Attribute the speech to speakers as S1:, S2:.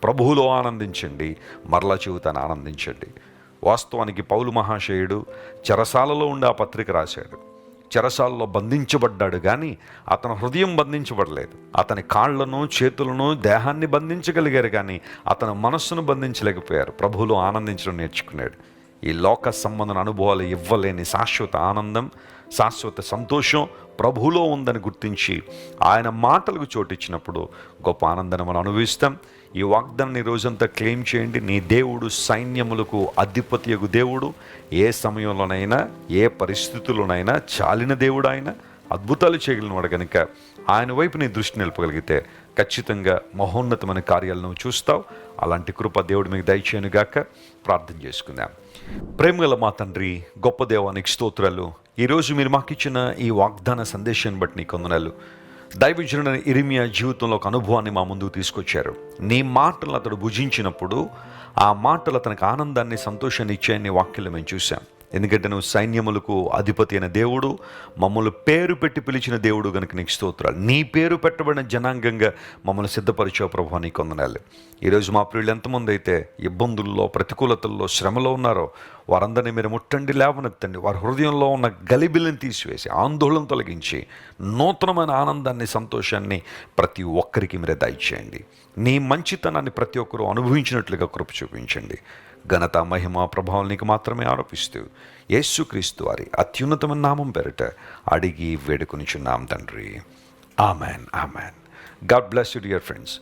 S1: ప్రభువులో ఆనందించండి, మరలా చెబుతాను ఆనందించండి. వాస్తవానికి పౌలు మహాశయుడు చెరసాలలో ఉండి ఆ పత్రిక రాశాడు. చెరసాలలో బంధించబడ్డాడు, కానీ అతని హృదయం బంధించబడలేదు. అతని కాళ్లను, చేతులను, దేహాన్ని బంధించగలిగారు, కానీ అతని మనస్సును బంధించలేకపోయారు. ప్రభువులో ఆనందించడం నేర్చుకున్నాడు. ఈ లోక సంబంధన అనుభవాలు ఇవ్వలేని శాశ్వత ఆనందం, శాశ్వత సంతోషం ప్రభువులో ఉందని గుర్తించి ఆయన మాటలకు చోటిచ్చినప్పుడు గొప్ప ఆనందాన్ని మనం అనుభవిస్తాం. ఈ వాగ్దానాన్ని రోజంతా క్లెయిమ్ చేయండి. నీ దేవుడు సైన్యములకు అధిపతియగు దేవుడు. ఏ సమయంలోనైనా, ఏ పరిస్థితుల్లోనైనా చాలిన దేవుడు ఆయన. అద్భుతాలు చేయగలిగినవాడు కనుక ఆయన వైపు నీ దృష్టి నిలపగలిగితే ఖచ్చితంగా మహోన్నతమైన కార్యాలను చూస్తావు. అలాంటి కృప దేవుడు మీకు దయచేయనుగాక. ప్రార్థన చేసుకుందాం. ప్రేమగల మా తండ్రి, గొప్ప దేవానికి స్తోత్రాలు. ఈరోజు మీరు మాకు ఇచ్చిన ఈ వాగ్దాన సందేశాన్ని బట్టి నీకు వందనాలు. దైవజనుడైన ఇర్మియా జీవితంలో ఒక అనుభవాన్ని మా ముందుకు తీసుకొచ్చారు. నీ మాటలు అతడు భుజించినప్పుడు ఆ మాటలు అతనికి ఆనందాన్ని, సంతోషాన్ని ఇచ్చాయని వాక్యంలో మేము చూసాం. ఎందుకంటే నువ్వు సైన్యములకు అధిపతి అయిన దేవుడు, మమ్మల్ని పేరు పెట్టి పిలిచిన దేవుడు కనుక నీకు స్తోత్రాలు. నీ పేరు పెట్టబడిన జనాంగంగా మమ్మల్ని సిద్ధపరిచావు ప్రభువా, నీకు వందనాలు. ఈరోజు మా ప్రియులు ఎంతమంది అయితే ఇబ్బందుల్లో, ప్రతికూలతల్లో, శ్రమలో ఉన్నారో వారందరినీ మీరు ముట్టండి, లేవనెత్తండి. వారి హృదయంలో ఉన్న గలిబిలిని తీసివేసి, ఆందోళన తొలగించి, నూతనమైన ఆనందాన్ని, సంతోషాన్ని ప్రతి ఒక్కరికి మీరే దయచేయండి. నీ మంచితనాన్ని ప్రతి ఒక్కరూ అనుభవించినట్లుగా కృప చూపించండి. ఘనత, మహిమ, ప్రభావం నీకు మాత్రమే ఆరోపిస్తూ యేసుక్రీస్తు వారి అత్యున్నతమైన నామం పేరిట అడిగి వేడుకొనిచున్నాం తండ్రి. Amen, amen. God bless you dear friends.